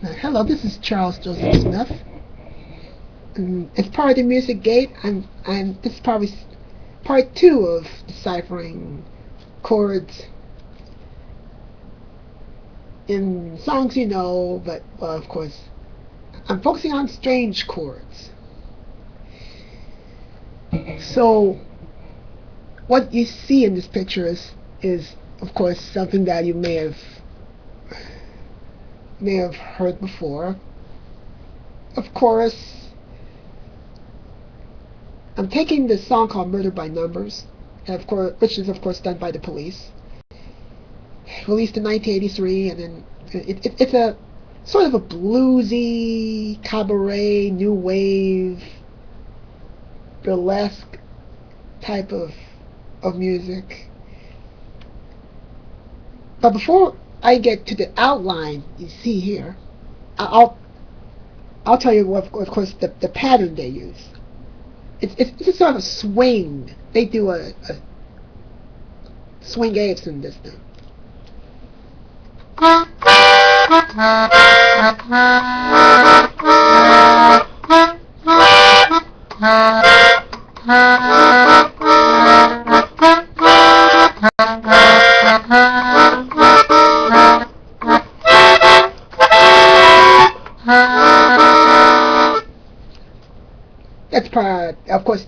Hello, this is Charles Joseph Smith. As part of the Music Gate, this is probably part two of deciphering chords in songs you know, but well, of course, I'm focusing on strange chords. So, what you see in this picture is of course something that you may have heard before. Of course, I'm taking this song called "Murder by Numbers," which is of course done by the Police, released in 1983, and then it's a sort of a bluesy, cabaret, new wave, burlesque type of music. But before I get to the outline you see here, I'll tell you what, of course, the pattern they use. It's a sort of a swing. They do a swing eighths in this thing. That's part, of course,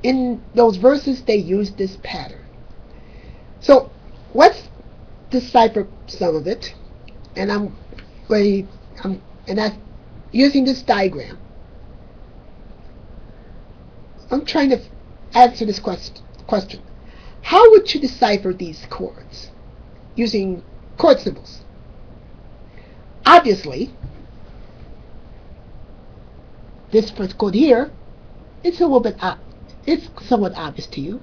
in those verses they use this pattern. So let's decipher some of it, and and that's using this diagram. I'm trying to answer this question. How would you decipher these chords using chord symbols? Obviously, this first chord here, it's it's somewhat obvious to you.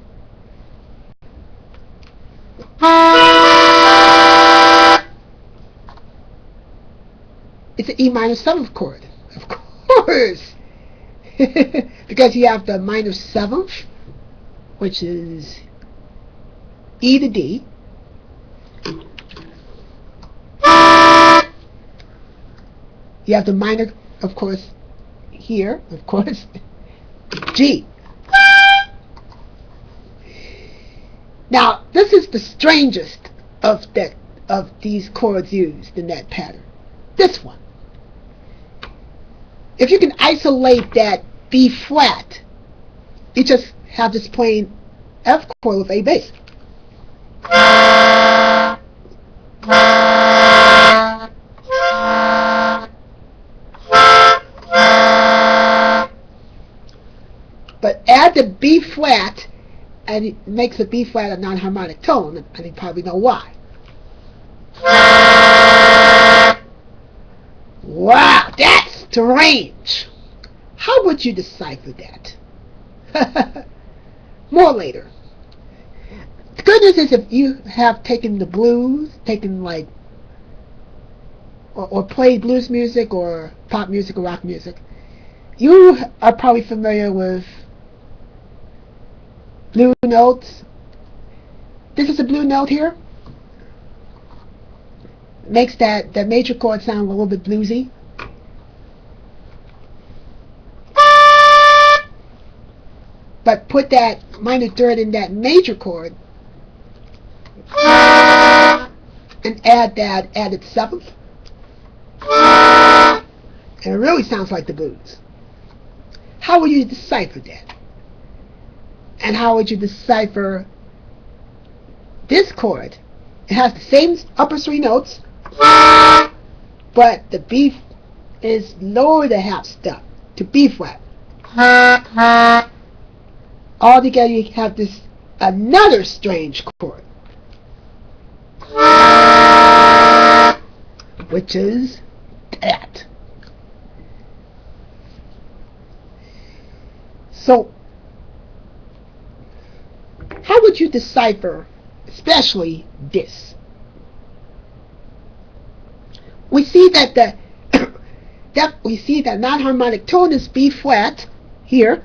It's an E minor 7th chord, of course, because you have the minor 7th, which is E to D. You have the minor, of course, here, of course, G. Now, this is the strangest of these chords used in that pattern. This one. If you can isolate that B flat, you just have this plain F chord with A bass. But add the B flat, and it makes the B flat a non-harmonic tone, and you probably know why. Wow, that's strange. How would you decipher that? More later. The good news is if you have taken the blues, or played blues music or pop music or rock music, you are probably familiar with blue notes. This is a blue note here. Makes that major chord sound a little bit bluesy. But put that minor third in that major chord and add that added 7th, and it really sounds like the blues. How would you decipher that? And how would you decipher this chord? It has the same upper 3 notes, but the B is lower the half step to B flat. All together you have this another strange chord, which is that. So, how would you decipher especially this? We see that that non-harmonic tone is B flat here.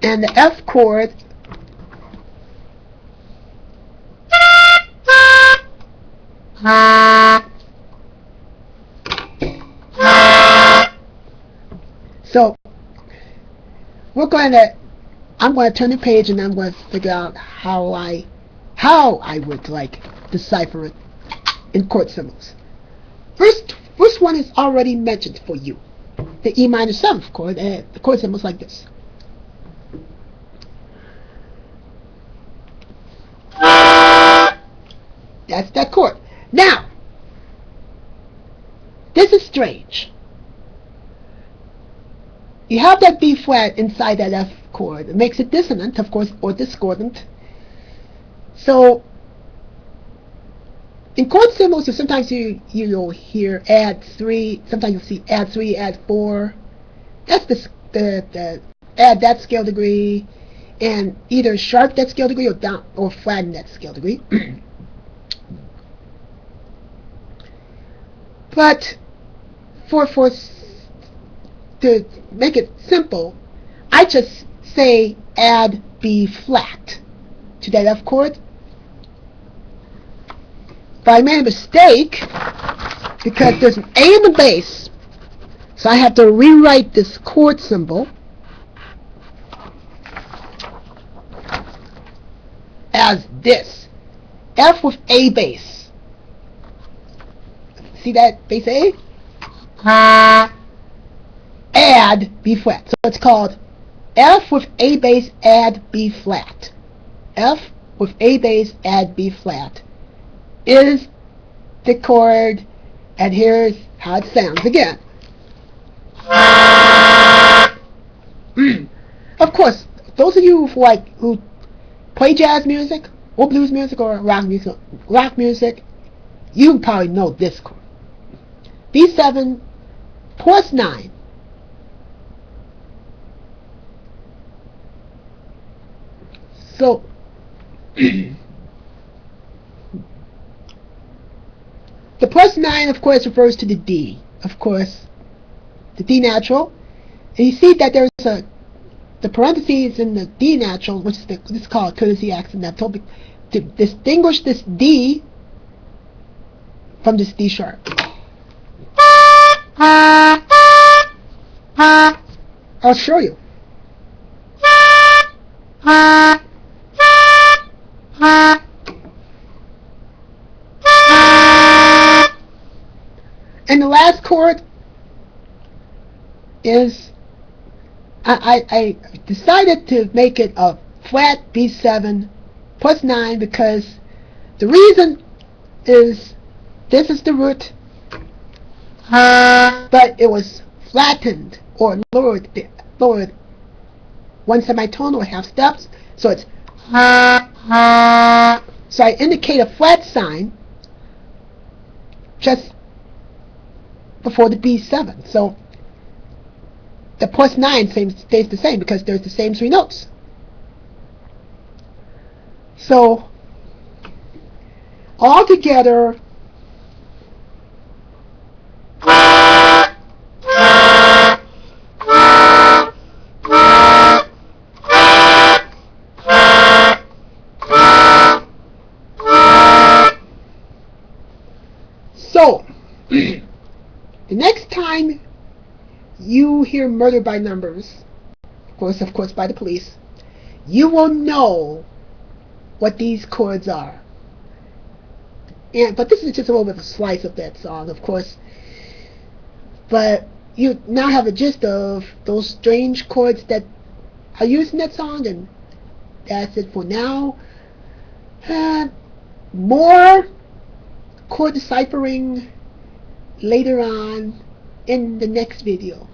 And the F chord So I'm going to turn the page and I'm going to figure out how I would like decipher it in chord symbols. First one is already mentioned for you. The E minor 7th chord, the chord symbol is like this. That's that chord. Now, this is strange. You have that B flat inside that F chord. It makes it dissonant, of course, or discordant. So, in chord symbols, sometimes you'll hear add 3. Sometimes you'll see add 3, add 4. That's the add that scale degree, and either sharp that scale degree or down or flatten that scale degree. But to make it simple, I just say add B flat to that F chord. But I made a mistake because there's an A in the bass, so I have to rewrite this chord symbol as this: F with A bass. See that bass A? Add B flat. So it's called F with A bass add B flat. F with A bass add B flat is the chord, and here's how it sounds again. Of course, those of you who play jazz music or blues music or rock music, you probably know this chord. B7 plus 9. So the plus 9, of course, refers to the D, of course, the D natural. And you see that there's the parentheses in the D natural, which is called courtesy accent, to distinguish this D from this D sharp. I'll show you. And the last chord is, I decided to make it a flat B7 plus 9 because the reason is this is the root, but it was flattened or lowered one semitone or half steps, so it's so I indicate a flat sign just before the B7. So the plus 9 stays the same because there's the same 3 notes. So all together, so the next time you hear Murder by Numbers, of course by the Police, you will know what these chords are. But this is just a little bit of a slice of that song, of course. But you now have a gist of those strange chords that are used in that song, and that's it for now. More chord deciphering later on in the next video.